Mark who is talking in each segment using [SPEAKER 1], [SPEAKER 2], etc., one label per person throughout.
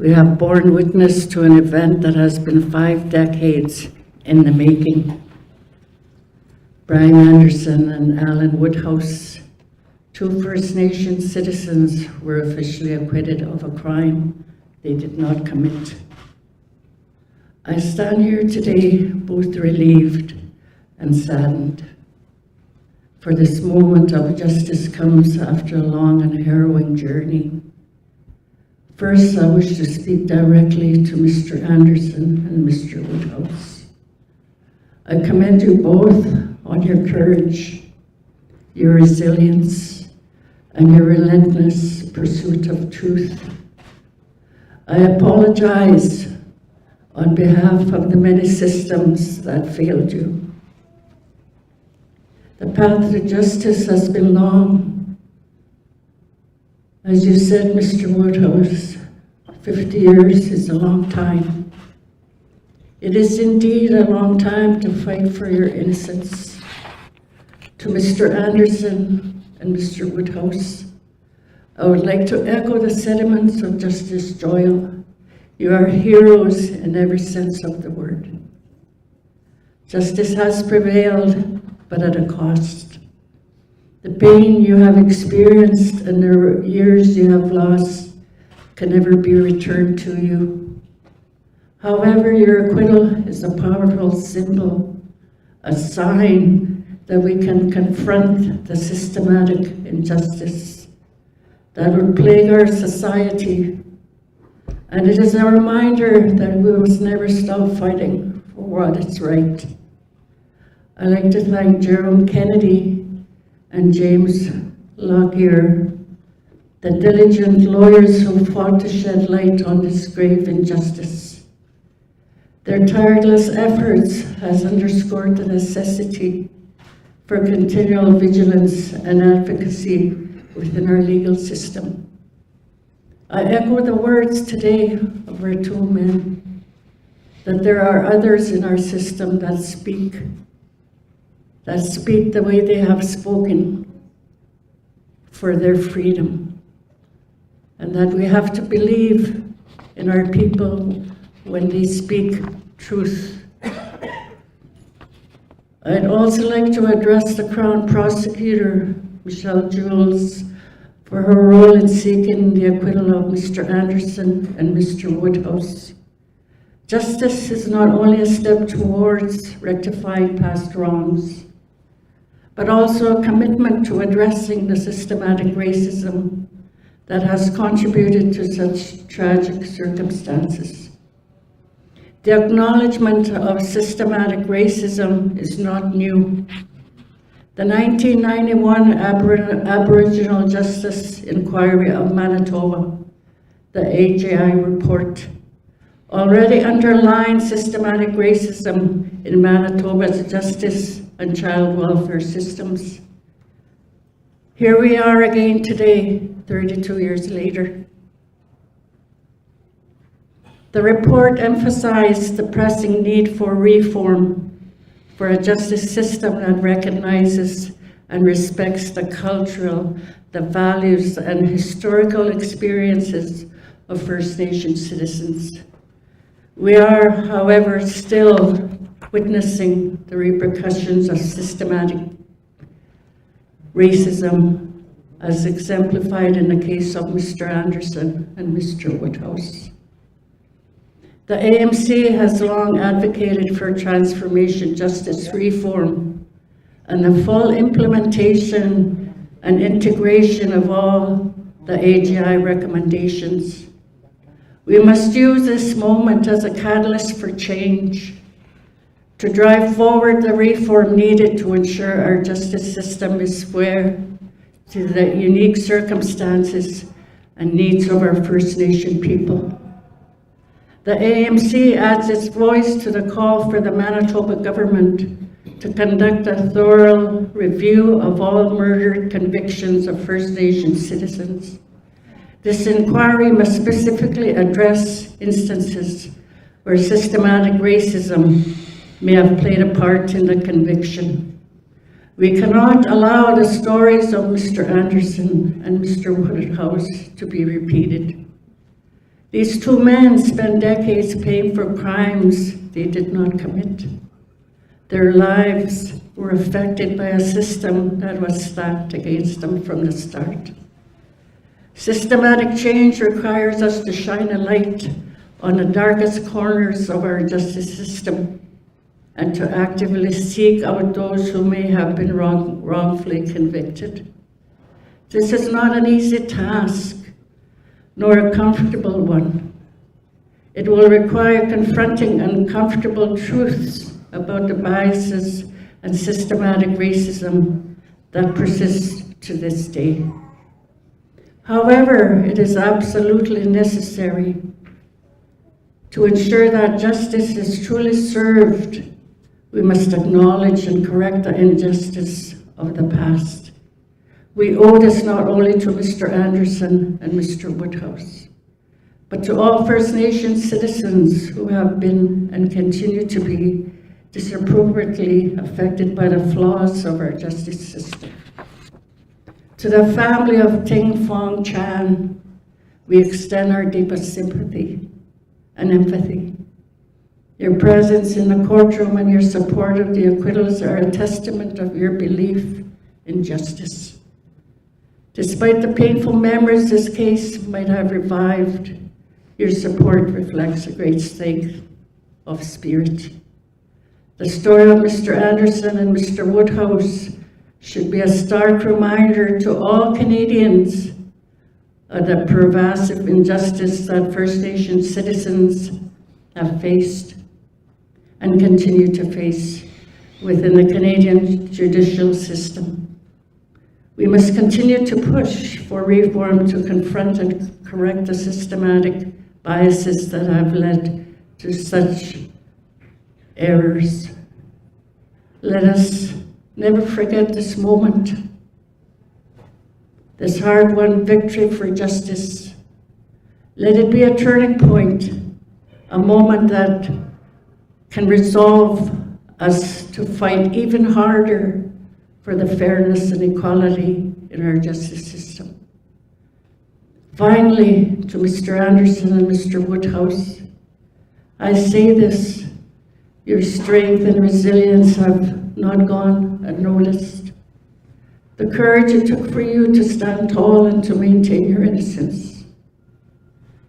[SPEAKER 1] We have borne witness to an event that has been 5 decades in the making. Brian Anderson and Alan Woodhouse, 2 First Nations citizens, were officially acquitted of a crime they did not commit. I stand here today both relieved and saddened, for this moment of justice comes after a long and harrowing journey. First, I wish to speak directly to Mr. Anderson and Mr. Woodhouse. I commend you both on your courage, your resilience, and your relentless pursuit of truth. I apologize on behalf of the many systems that failed you. The path to justice has been long. As you said, Mr. Woodhouse, 50 years is a long time. It is indeed a long time to fight for your innocence. To Mr. Anderson and Mr. Woodhouse, I would like to echo the sentiments of Justice Doyle. You are heroes in every sense of the word. Justice has prevailed, but at a cost. The pain you have experienced and the years you have lost can never be returned to you. However, your acquittal is a powerful symbol, a sign that we can confront the systematic injustice that would plague our society. And it is a reminder that we must never stop fighting for what is right. I'd like to thank Jerome Kennedy and James Lockyer, the diligent lawyers who fought to shed light on this grave injustice. Their tireless efforts has underscored the necessity for continual vigilance and advocacy within our legal system. I echo the words today of our 2 men, that there are others in our system that speak the way they have spoken for their freedom, and that we have to believe in our people when they speak truth. I'd also like to address the Crown Prosecutor, Michelle Jules, for her role in seeking the acquittal of Mr. Anderson and Mr. Woodhouse. Justice is not only a step towards rectifying past wrongs, but also a commitment to addressing the systematic racism that has contributed to such tragic circumstances. The acknowledgement of systematic racism is not new. The 1991 Aboriginal Justice Inquiry of Manitoba, the AJI report, already underlined systematic racism in Manitoba's justice and child welfare systems. Here we are again today, 32 years later. The report emphasized the pressing need for reform, for a justice system that recognizes and respects the cultural, the values, and historical experiences of First Nation citizens. We are, however, still witnessing the repercussions of systematic racism as exemplified in the case of Mr. Anderson and Mr. Woodhouse. The AMC has long advocated for transformation justice reform and the full implementation and integration of all the AGI recommendations. We must use this moment as a catalyst for change, to drive forward the reform needed to ensure our justice system is fair to the unique circumstances and needs of our First Nation people. The AMC adds its voice to the call for the Manitoba government to conduct a thorough review of all murder convictions of First Nation citizens. This inquiry must specifically address instances where systematic racism may have played a part in the conviction. We cannot allow the stories of Mr. Anderson and Mr. Woodhouse to be repeated. These two men spent decades paying for crimes they did not commit. Their lives were affected by a system that was stacked against them from the start. Systematic change requires us to shine a light on the darkest corners of our justice system and to actively seek out those who may have been wrongfully convicted. This is not an easy task, nor a comfortable one. It will require confronting uncomfortable truths about the biases and systematic racism that persist to this day. However, it is absolutely necessary to ensure that justice is truly served. We must acknowledge and correct the injustice of the past. We owe this not only to Mr. Anderson and Mr. Woodhouse, but to all First Nations citizens who have been and continue to be disproportionately affected by the flaws of our justice system. To the family of Ting Fong Chan, we extend our deepest sympathy and empathy. Your presence in the courtroom and your support of the acquittals are a testament of your belief in justice. Despite the painful memories this case might have revived, your support reflects a great strength of spirit. The story of Mr. Anderson and Mr. Woodhouse should be a stark reminder to all Canadians of the pervasive injustice that First Nation citizens have faced and continue to face within the Canadian judicial system. We must continue to push for reform to confront and correct the systematic biases that have led to such errors. Let us never forget this moment, this hard-won victory for justice. Let it be a turning point, a moment that can resolve us to fight even harder for the fairness and equality in our justice system. Finally, to Mr. Anderson and Mr. Woodhouse, I say this: your strength and resilience have not gone unnoticed. The courage it took for you to stand tall and to maintain your innocence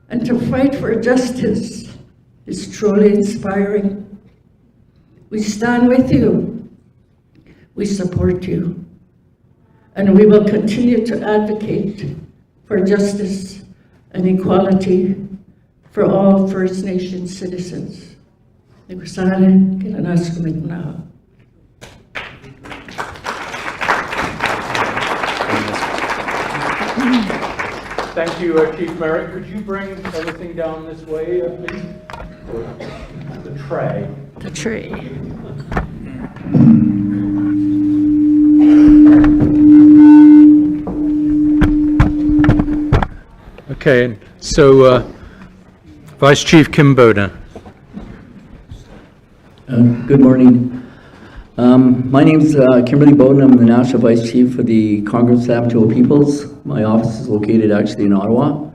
[SPEAKER 1] and to fight for justice is truly inspiring. We stand with you, we support you, and we will continue to advocate for justice and equality for all First Nation citizens.
[SPEAKER 2] Thank you, Chief Merritt. Could you bring everything down this way, please? The tray.
[SPEAKER 1] The tree.
[SPEAKER 2] Okay, so Vice Chief Kim Boda.
[SPEAKER 3] Good morning. My name is Kimberly Bowden. I'm the National Vice Chief for the Congress of Manitoba Peoples. My office is located actually in Ottawa.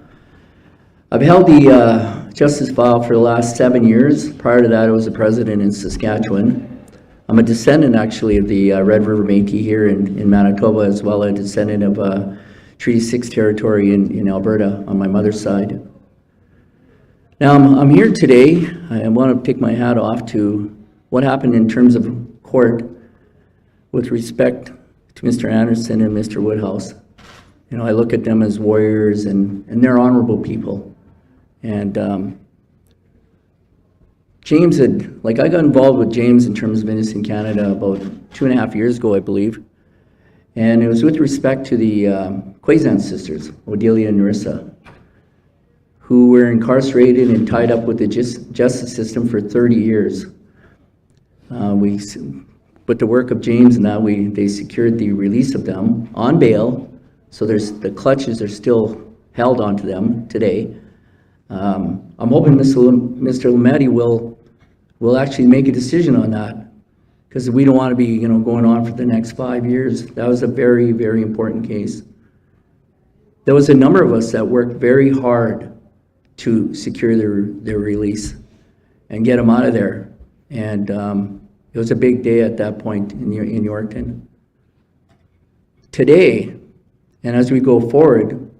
[SPEAKER 3] I've held the Justice file for the last 7 years. Prior to that, I was the president in Saskatchewan. I'm a descendant actually of the Red River Métis here in Manitoba, as well as a descendant of Treaty 6 territory in Alberta on my mother's side. Now I'm here today. I want to take my hat off to what happened in terms of court with respect to Mr. Anderson and Mr. Woodhouse. You know, I look at them as warriors and they're honorable people. And James I got involved with James in terms of Innocence Canada about 2.5 years ago, I believe. And it was with respect to the Quezan sisters, Odelia and Narissa, who were incarcerated and tied up with the justice system for 30 years. With the work of James and that, they secured the release of them on bail, so the clutches are still held onto them today. I'm hoping Mr. Lametti will actually make a decision on that, because we don't want to be going on for the next 5 years. That was a very, very important case. There was a number of us that worked very hard to secure their release and get them out of there. And it was a big day at that point in Yorkton. Today, and as we go forward,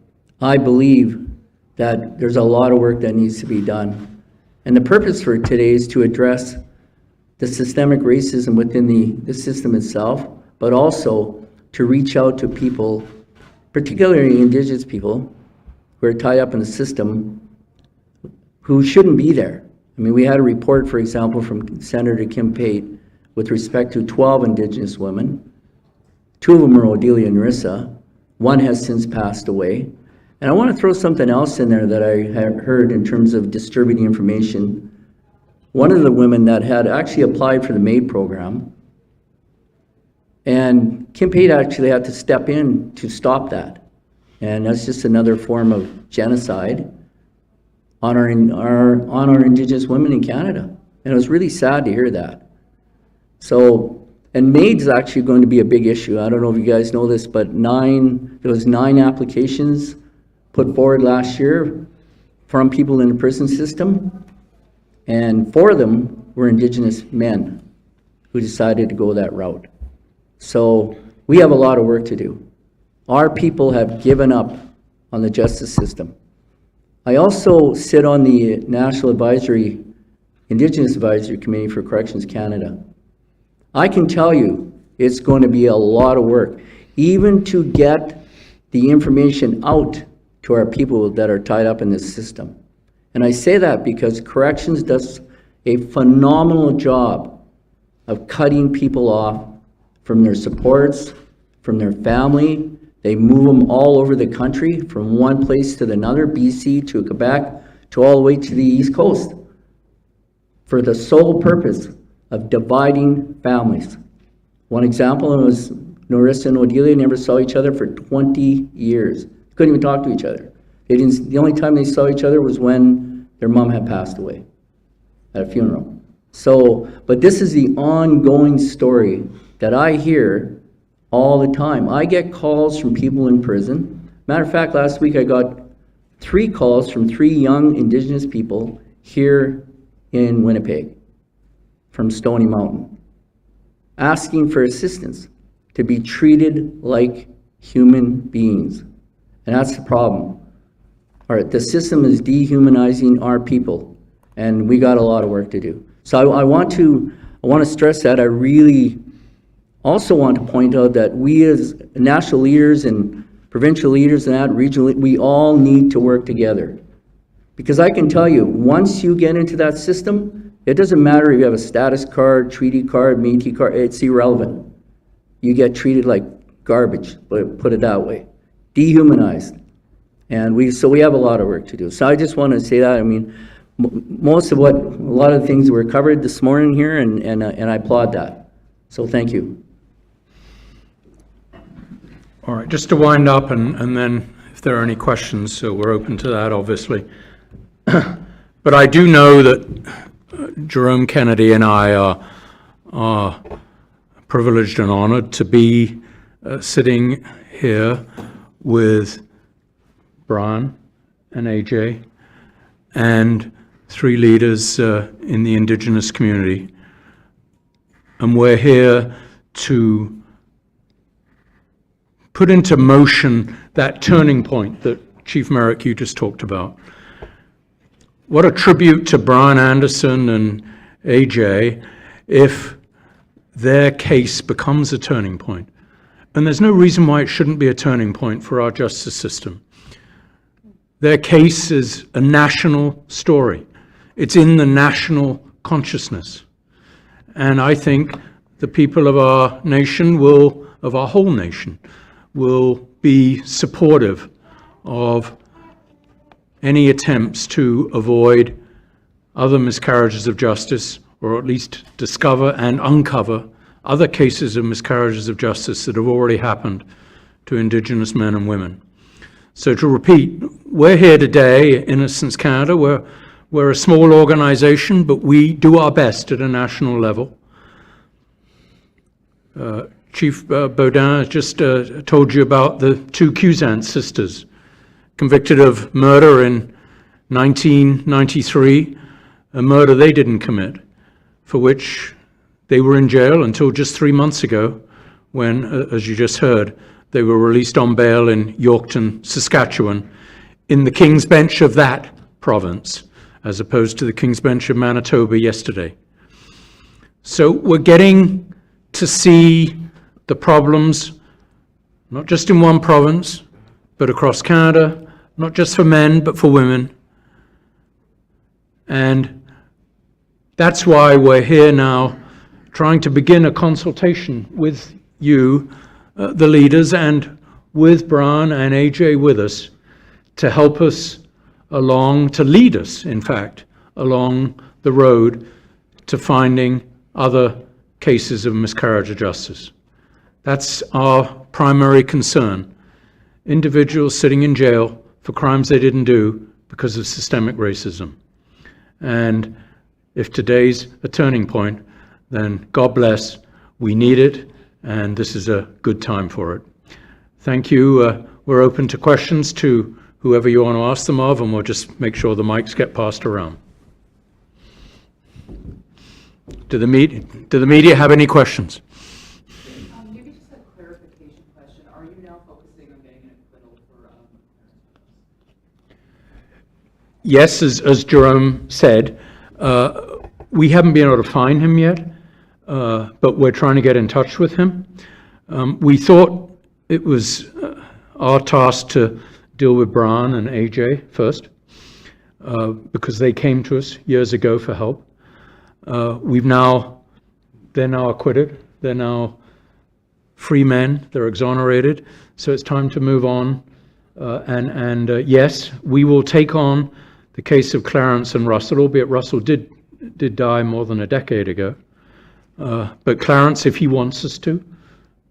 [SPEAKER 3] I believe that there's a lot of work that needs to be done. And the purpose for today is to address the systemic racism within the system itself, but also to reach out to people, particularly Indigenous people, who are tied up in the system, who shouldn't be there. I mean, we had a report, for example, from Senator Kim Pate with respect to 12 Indigenous women. 2 of them are Odelia and Narissa. 1 has since passed away. And I want to throw something else in there that I heard in terms of distributing information. One of the women that had actually applied for the MAID program, and Kim Pate actually had to step in to stop that. And that's just another form of genocide on our Indigenous women in Canada. And it was really sad to hear that. So, and MAID is actually going to be a big issue. I don't know if you guys know this, but there was 9 applications put forward last year from people in the prison system, and 4 of them were Indigenous men who decided to go that route. So we have a lot of work to do. Our people have given up on the justice system. I also sit on the National Indigenous Advisory Committee for Corrections Canada. I can tell you it's going to be a lot of work, even to get the information out to our people that are tied up in this system. And I say that because corrections does a phenomenal job of cutting people off from their supports, from their family. They move them all over the country, from one place to another, BC to Quebec, to all the way to the East Coast, for the sole purpose of dividing families. One example was Narissa and Odelia never saw each other for 20 years. Couldn't even talk to each other. The only time they saw each other was when their mom had passed away at a funeral. So, but this is the ongoing story that I hear all the time. I get calls from people in prison. Matter of fact, last week I got 3 calls from 3 young Indigenous people here in Winnipeg from Stony Mountain, asking for assistance to be treated like human beings. And that's the problem. All right, the system is dehumanizing our people, and we got a lot of work to do. So I want to stress that. I really also want to point out that we as national leaders and provincial leaders and that regional, we all need to work together. Because I can tell you, once you get into that system, it doesn't matter if you have a status card, treaty card, Métis card, it's irrelevant. You get treated like garbage, put it that way. Dehumanized. And so we have a lot of work to do. So I just want to say that. I mean, most of a lot of the things were covered this morning here, and I applaud that. So thank you.
[SPEAKER 2] All right, just to wind up, and then if there are any questions, so we're open to that, obviously. But I do know that Jerome Kennedy and I are privileged and honored to be sitting here with Brian and AJ and 3 leaders in the Indigenous community. And we're here to put into motion that turning point that Chief Merrick, you just talked about. What a tribute to Brian Anderson and AJ if their case becomes a turning point. And there's no reason why it shouldn't be a turning point for our justice system. Their case is a national story. It's in the national consciousness. And I think the people of our nation of our whole nation, will be supportive of any attempts to avoid other miscarriages of justice, or at least discover and uncover other cases of miscarriages of justice that have already happened to Indigenous men and women. So to repeat, we're here today, Innocence Canada. We're a small organization, but we do our best at a national level. Chief Baudin just told you about the 2 Cusant sisters convicted of murder in 1993, a murder they didn't commit, for which they were in jail until just 3 months ago, when, as you just heard, they were released on bail in Yorkton, Saskatchewan, in the King's Bench of that province, as opposed to the King's Bench of Manitoba yesterday. So we're getting to see the problems, not just in one province, but across Canada, not just for men, but for women. And that's why we're here now, trying to begin a consultation with you, the leaders, and with Brian and AJ with us, to help us along, to lead us, in fact, along the road to finding other cases of miscarriage of justice. That's our primary concern. Individuals sitting in jail for crimes they didn't do because of systemic racism. And if today's a turning point, then God bless, we need it, and this is a good time for it. Thank you. We're open to questions to whoever you want to ask them of, and we'll just make sure the mics get passed around. Do the media have any questions?
[SPEAKER 4] Maybe just a clarification question. Are you now focusing on getting an acquittal for
[SPEAKER 2] Yes, as Jerome said, we haven't been able to find him yet, but we're trying to get in touch with him. We thought it was our task to deal with Brian and AJ first, because they came to us years ago for help. They're now acquitted. They're now free men. They're exonerated. So it's time to move on. Yes, we will take on the case of Clarence and Russell, albeit Russell did die more than a decade ago. But Clarence, if he wants us to,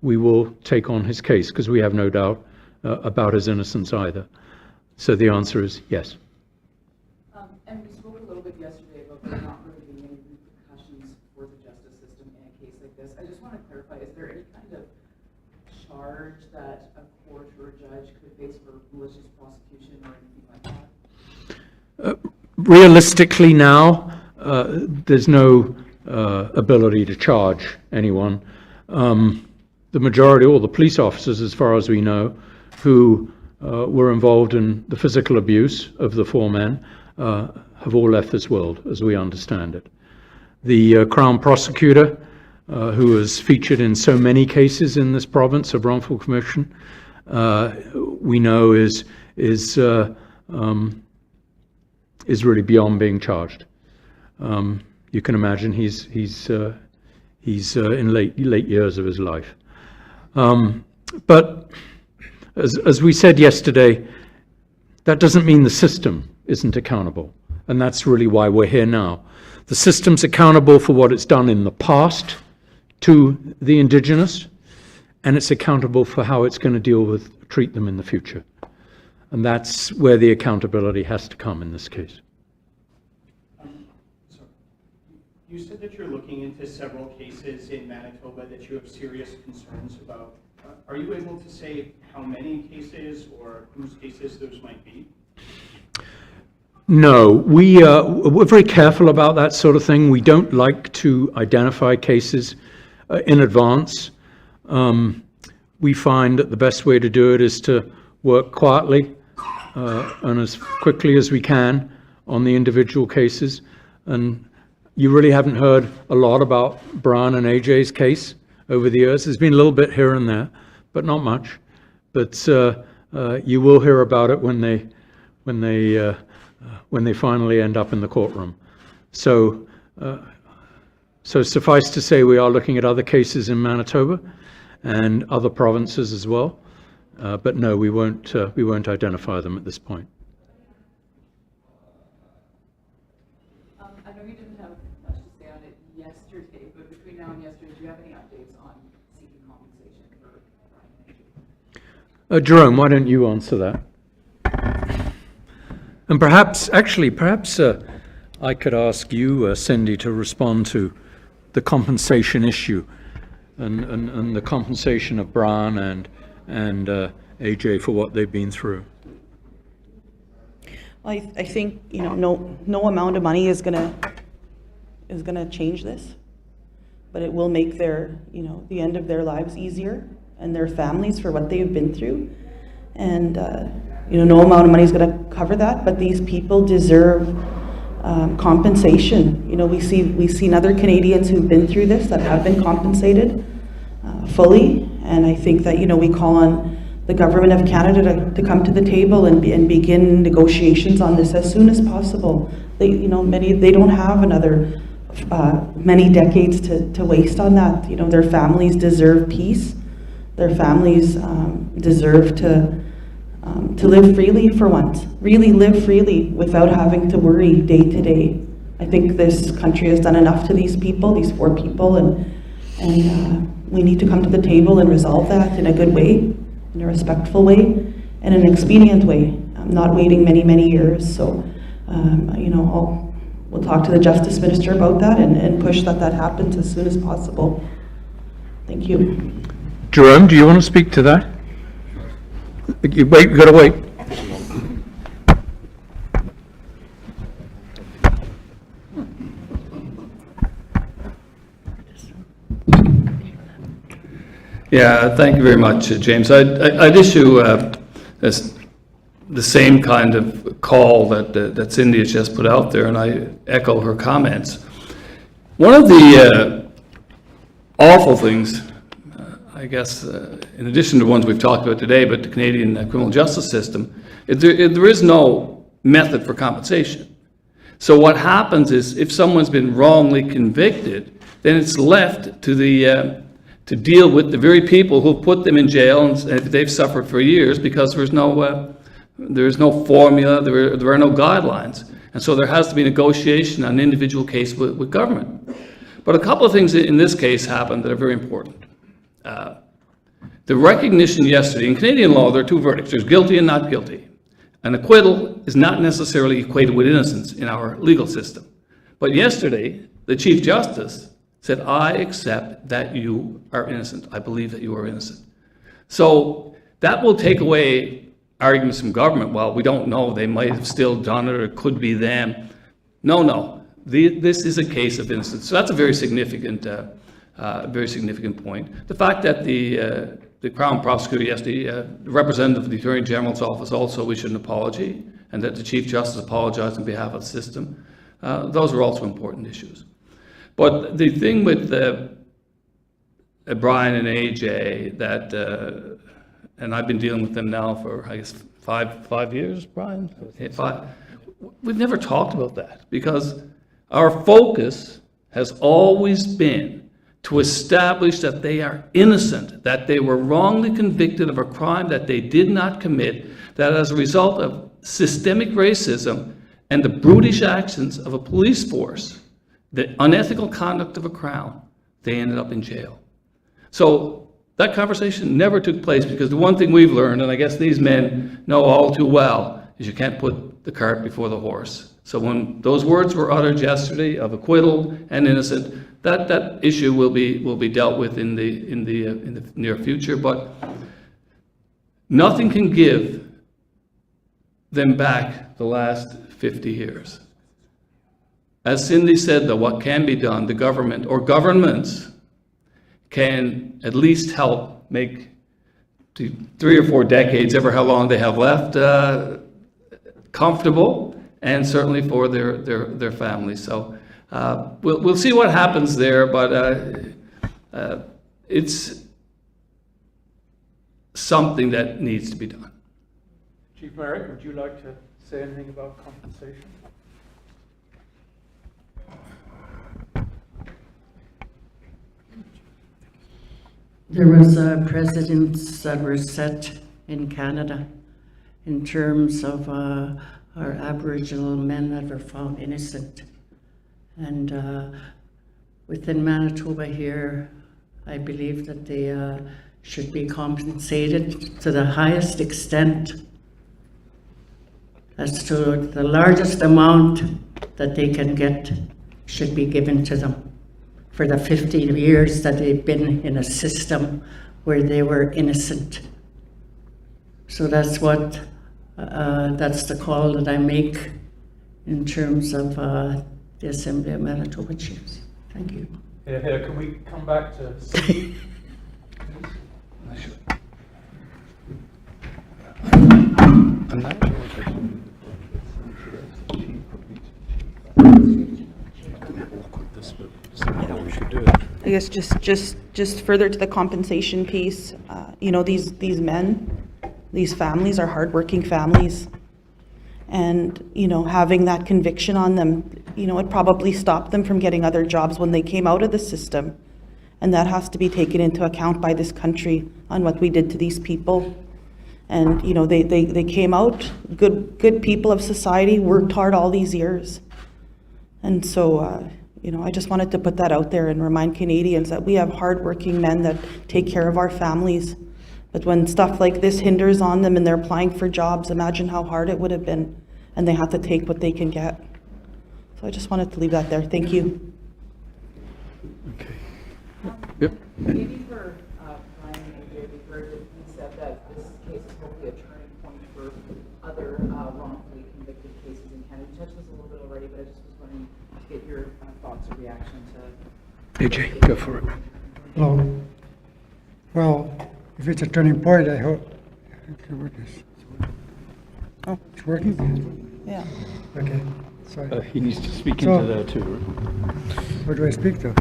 [SPEAKER 2] we will take on his case, because we have no doubt about his innocence either. So the answer is yes.
[SPEAKER 4] And we spoke a little bit yesterday about there not really being any repercussions for the justice system in a case like this. I just want to clarify, is there any kind of charge that a court or a judge could face for malicious prosecution or anything like that?
[SPEAKER 2] Realistically now, there's no ability to charge anyone. The majority, all the police officers, as far as we know, who were involved in the physical abuse of the four men, have all left this world, as we understand it. The Crown Prosecutor, who is featured in so many cases in this province of wrongful conviction, we know is really beyond being charged. You can imagine he's in late years of his life. But as we said yesterday, that doesn't mean the system isn't accountable. And that's really why we're here now. The system's accountable for what it's done in the past to the Indigenous, and it's accountable for how it's going to treat them in the future. And that's where the accountability has to come in this case.
[SPEAKER 5] You said that you're looking into several cases in Manitoba that you have serious concerns about. Are you able to say how many cases or whose cases those might be?
[SPEAKER 2] No, we're very careful about that sort of thing. We don't like to identify cases in advance. We find that the best way to do it is to work quietly and as quickly as we can on the individual cases. And you really haven't heard a lot about Brian and AJ's case over the years. There's been a little bit here and there, but not much. But you will hear about it when they finally end up in the courtroom. So suffice to say, we are looking at other cases in Manitoba and other provinces as well. But no, we won't identify them at this point.
[SPEAKER 4] I know you didn't have much to say on it yesterday, but between now and yesterday, do you have any updates on seeking compensation for Brian?
[SPEAKER 2] Jerome, why don't you answer that? And perhaps I could ask you, Cindy, to respond to the compensation issue and the compensation of Brian and AJ for what they've been through.
[SPEAKER 6] I think, you know, no amount of money is gonna change this, but it will make their, you know, the end of their lives easier, and their families for what they've been through. And, you know, no amount of money is gonna cover that, but these people deserve compensation. You know, we've seen other Canadians who've been through this that have been compensated fully, and I think that, you know, we call on the government of Canada to come to the table and begin negotiations on this as soon as possible. They, you know, they don't have another many decades to waste on that. You know, their families deserve peace. Their families deserve to live freely for once. Really live freely without having to worry day to day. I think this country has done enough to these people, these 4 people, and we need to come to the table and resolve that in a good way, in a respectful way, and an expedient way. I'm not waiting many years. So, you know, we'll talk to the Justice Minister about that and push that happens as soon as possible. Thank you.
[SPEAKER 2] Jerome, do you want to speak to that? You gotta wait.
[SPEAKER 7] Yeah, thank you very much, James. I'd issue the same kind of call that Cindy has just put out there, and I echo her comments. One of the awful things, I guess, in addition to ones we've talked about today, but the Canadian criminal justice system, there is no method for compensation. So what happens is, if someone's been wrongly convicted, then it's left to deal with the very people who put them in jail, and they've suffered for years because there's no formula, there are no guidelines. And so there has to be negotiation on an individual case with government. But a couple of things in this case happened that are very important. The recognition yesterday, in Canadian law, there are 2 verdicts. There's guilty and not guilty. An acquittal is not necessarily equated with innocence in our legal system. But yesterday, the Chief Justice said, I accept that you are innocent. I believe that you are innocent. So that will take away arguments from government. Well, we don't know. They might have still done it, or it could be them. No. This is a case of innocence. So that's a very significant point. The fact that the Crown Prosecutor yesterday, the representative of the Attorney General's office also issued an apology, and that the Chief Justice apologized on behalf of the system, those are also important issues. But the thing with Brian and AJ, that, and I've been dealing with them now for, I guess, five years, Brian? 5. We've never talked about that, because our focus has always been to establish that they are innocent, that they were wrongly convicted of a crime that they did not commit, that as a result of systemic racism and the brutish actions of a police force, the unethical conduct of a Crown, they ended up in jail. So that conversation never took place, because the one thing we've learned, and I guess these men know all too well, is you can't put the cart before the horse. So when those words were uttered yesterday of acquittal and innocent, that issue will be dealt with in the near future. But nothing can give them back the last 50 years. As Cindy said, though, what can be done, the government or governments can at least help make 3 or 4 decades, ever how long they have left, comfortable, and certainly for their families. So we'll see what happens there, but it's something that needs to be done.
[SPEAKER 2] Chief Merrick, would you like to say anything about compensation?
[SPEAKER 1] There was precedents that were set in Canada in terms of our Aboriginal men that were found innocent. And within Manitoba here, I believe that they should be compensated to the highest extent, as to the largest amount that they can get should be given to them for the 50 years that they've been in a system where they were innocent. So that's what That's the call that I make in terms of the Assembly of Manitoba Chiefs. Thank you.
[SPEAKER 2] Here, can we come back to Steve?
[SPEAKER 7] I'm not sure
[SPEAKER 6] I guess just further to the compensation piece, you know, these men, these families are hardworking families. And, you know, having that conviction on them, you know, it probably stopped them from getting other jobs when they came out of the system. And that has to be taken into account by this country on what we did to these people. And, you know, they came out, good people of society, worked hard all these years. And so, you know, I just wanted to put that out there and remind Canadians that we have hardworking men that take care of our families. But when stuff like this hinders on them and they're applying for jobs, imagine how hard it would have been. And they have to take what they can get. So I just wanted to leave that there. Thank you.
[SPEAKER 2] Okay. Yep.
[SPEAKER 4] Maybe for Brian and AJ, we heard that he said that this case is hopefully a turning point for other wrongfully convicted cases in Canada. You touched this a little bit already, but I just was wondering to get your thoughts or reaction to...
[SPEAKER 2] AJ, go for it.
[SPEAKER 8] Hello. Well, if it's a turning point, I hope.
[SPEAKER 6] Oh.
[SPEAKER 8] It's working?
[SPEAKER 6] Yeah.
[SPEAKER 8] Okay, sorry.
[SPEAKER 2] He needs to speak
[SPEAKER 8] So-
[SPEAKER 2] into that too.
[SPEAKER 8] Who do I speak to?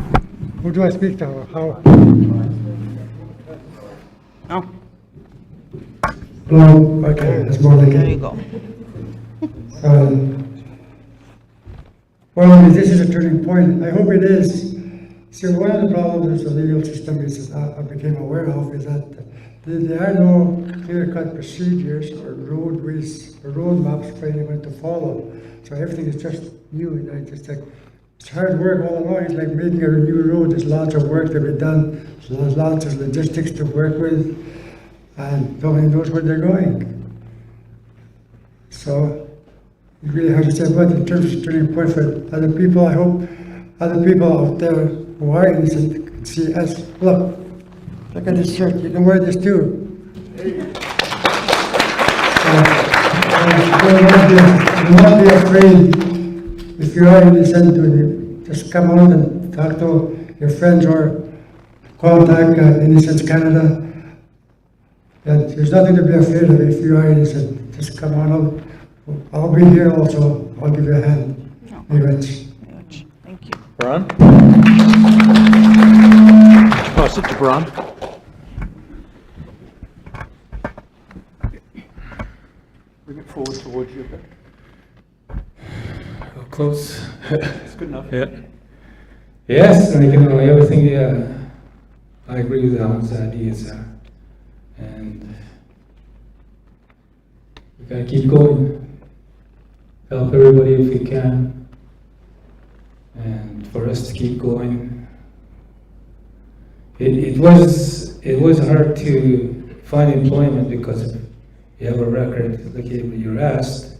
[SPEAKER 8] Who do I speak to? How?
[SPEAKER 6] Oh,
[SPEAKER 8] Hello, okay, that's more like
[SPEAKER 6] there
[SPEAKER 8] it.
[SPEAKER 6] you go.
[SPEAKER 8] Well, if this is a turning point, I hope it is. See, one of the problems the legal system is, I became aware of, is that there are no clear-cut procedures or roadways or roadmaps for anyone to follow. So everything is just new, and I just like, it's hard work all along. It's like making a new road. There's lots of work to be done. There's lots of logistics to work with, and nobody knows where they're going. So you really have to say, but in terms of turning point for other people, I hope other people out there who are innocent can see us. Look at this shirt. You can wear this too. Do not be afraid. If you are innocent, just come out and talk to your friends or contact Innocence Canada. And there's nothing to be afraid of if you are innocent. Just come on out. I'll be here also. I'll give you a hand. Very much.
[SPEAKER 6] Thank you.
[SPEAKER 2] Brian? Pass it to Brian. Bring it forward towards you a bit.
[SPEAKER 9] Close.
[SPEAKER 2] It's good enough. Yeah.
[SPEAKER 9] Yes, like, you know, everything, I agree with Alan's ideas, and we gotta keep going. Help everybody if we can, and for us to keep going. It was hard to find employment because you have a record, like you're asked.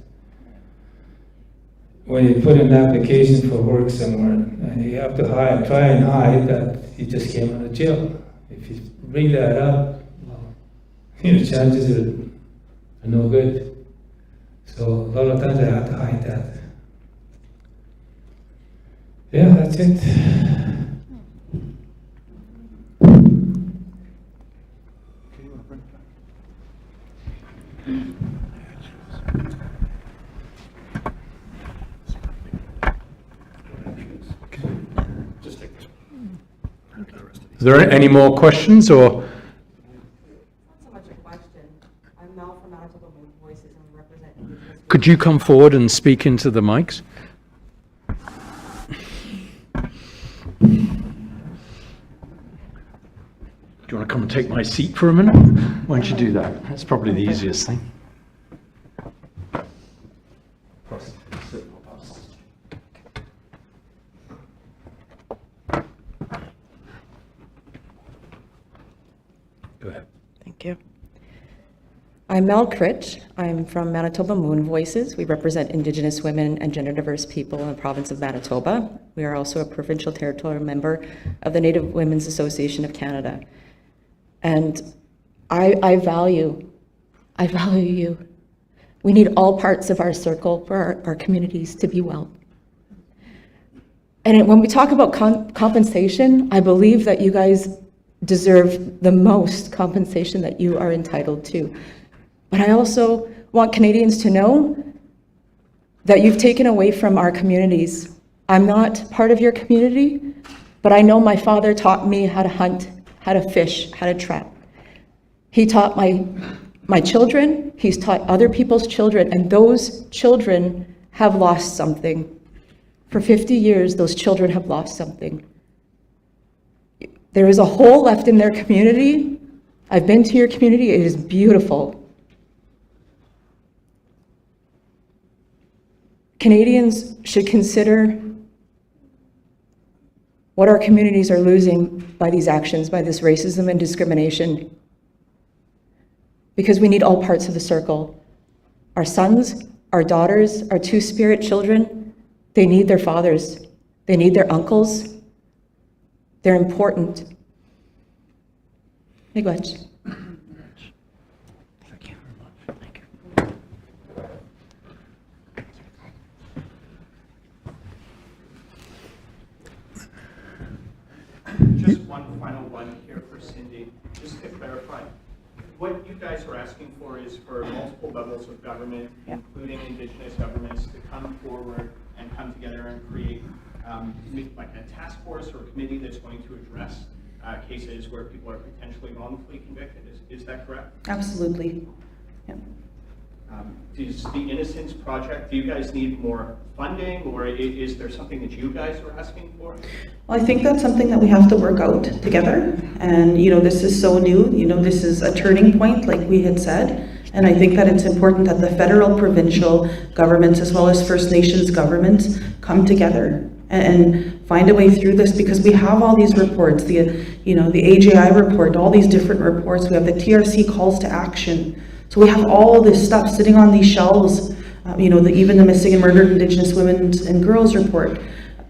[SPEAKER 9] When you put in an application for work somewhere, and you have to try and hide that you just came out of jail. If you bring that up, well, chances are no good. So a lot of times I have to hide that. Yeah, that's it.
[SPEAKER 2] Is there any more questions or?
[SPEAKER 10] Not so much a question. I'm Mel from Manitoba Voices and we represent Indigenous.
[SPEAKER 2] Could you come forward and speak into the mics? Do you want to come and take my seat for a minute? Why don't you do that? That's probably the easiest thing. Go ahead.
[SPEAKER 10] Thank you. I'm Mel Critch. I'm from Manitoba Moon Voices. We represent Indigenous women and gender diverse people in the province of Manitoba. We are also a provincial territorial member of the Native Women's Association of Canada. And I value you. We need all parts of our circle for our communities to be well. And when we talk about compensation, I believe that you guys deserve the most compensation that you are entitled to. But I also want Canadians to know that you've taken away from our communities. I'm not part of your community, but I know my father taught me how to hunt, how to fish, how to trap. He taught my children, he's taught other people's children, and those children have lost something. For 50 years, those children have lost something. There is a hole left in their community. I've been to your community, it is beautiful. Canadians should consider what our communities are losing by these actions, by this racism and discrimination. Because we need all parts of the circle. Our sons, our daughters, our two-spirit children, they need their fathers. They need their uncles. They're important. Miigwech.
[SPEAKER 5] Just one final one here for Cindy, just to clarify. What you guys are asking for is for multiple levels of government, including Indigenous governments, to come forward and come together and create like a task force or a committee that's going to address cases where people are potentially wrongfully convicted. Is that correct?
[SPEAKER 6] Absolutely. Yeah.
[SPEAKER 5] Does the Innocence Project, do you guys need more funding, or is there something that you guys are asking for?
[SPEAKER 6] Well, I think that's something that we have to work out together. And, this is so new. This is a turning point, like we had said. And I think that it's important that the federal, provincial governments, as well as First Nations governments, come together and find a way through this, because we have all these reports, the AJI report, all these different reports. We have the TRC calls to action. So we have all this stuff sitting on these shelves, even the Missing and Murdered Indigenous Women and Girls report.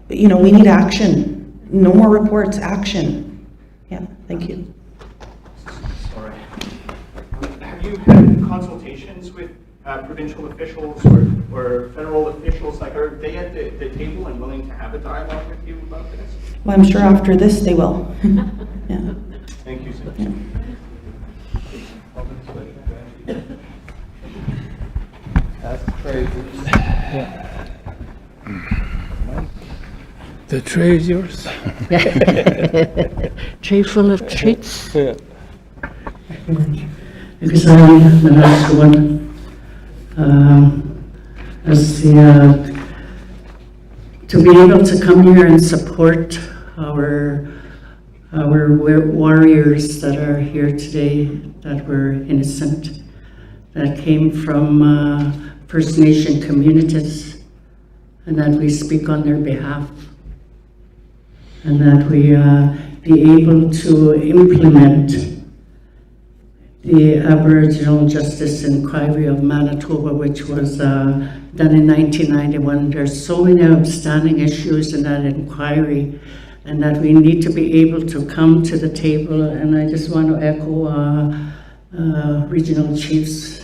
[SPEAKER 6] But, we need action. No more reports, action. Yeah, thank you.
[SPEAKER 5] Sorry. Have you had consultations with provincial officials or federal officials? Like, are they at the table and willing to have a dialogue with you about this?
[SPEAKER 6] Well, I'm sure after this they will. Yeah.
[SPEAKER 5] Thank you, sir.
[SPEAKER 6] Yeah.
[SPEAKER 9] That's crazy. The tray is yours.
[SPEAKER 1] Tray full of treats.
[SPEAKER 9] Yeah.
[SPEAKER 1] Because I'm the last one. To be able to come here and support our warriors that are here today, that were innocent, that came from First Nation communities, and that we speak on their behalf, and that we be able to implement the Aboriginal Justice Inquiry of Manitoba, which was done in 1991. There's so many outstanding issues in that inquiry, and that we need to be able to come to the table. And I just want to echo Regional Chief's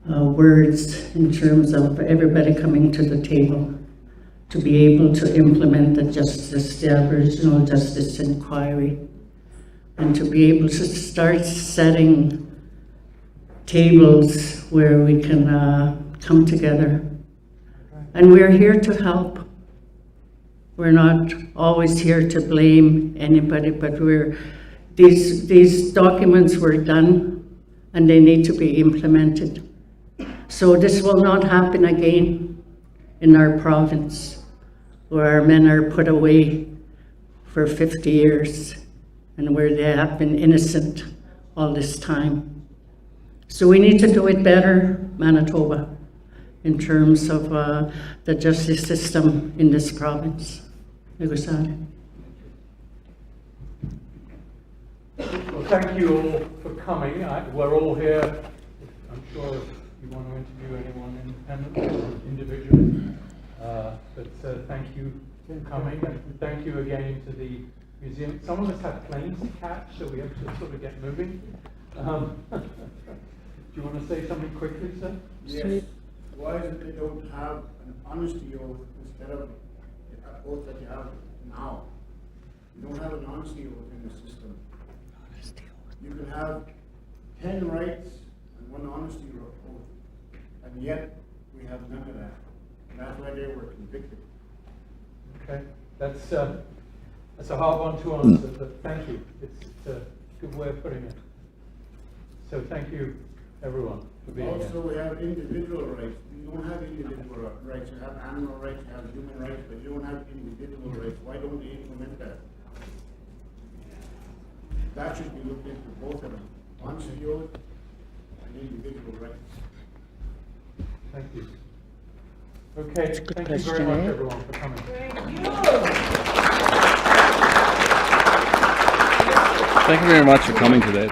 [SPEAKER 1] words in terms of everybody coming to the table to be able to implement the Aboriginal Justice Inquiry, and to be able to start setting tables where we can come together. And we're here to help. We're not always here to blame anybody, but these documents were done and they need to be implemented. So this will not happen again in our province, where our men are put away for 50 years and where they have been innocent all this time. So we need to do it better, Manitoba, in terms of the justice system in this province.
[SPEAKER 2] Well, thank you all for coming. We're all here. I'm sure if you want to interview anyone independently or individually. But thank you for coming, and thank you again to the museum. Some of us have planes to catch, so we have to sort of get moving. Do you want to say something quickly, sir?
[SPEAKER 5] Yes.
[SPEAKER 11] why is it they don't have an honesty oath instead of the oath that you have now? You don't have an honesty oath in the system. You can have 10 rights and 1 honesty oath, and yet we have none of that. And that's why they were convicted.
[SPEAKER 2] Okay, that's a hard one to answer, but thank you. It's a good way of putting it. So thank you, everyone, for being here.
[SPEAKER 11] Also, we have individual rights. You don't have individual rights. You have animal rights, you have human rights, but you don't have individual rights. Why don't they implement that? That should be looked into, both of them. Honesty oath and individual rights.
[SPEAKER 2] Thank you. Okay,
[SPEAKER 1] a good
[SPEAKER 2] thank you very
[SPEAKER 1] question,
[SPEAKER 2] much,
[SPEAKER 1] eh?
[SPEAKER 2] everyone, for coming.
[SPEAKER 7] Thank you very much for coming today.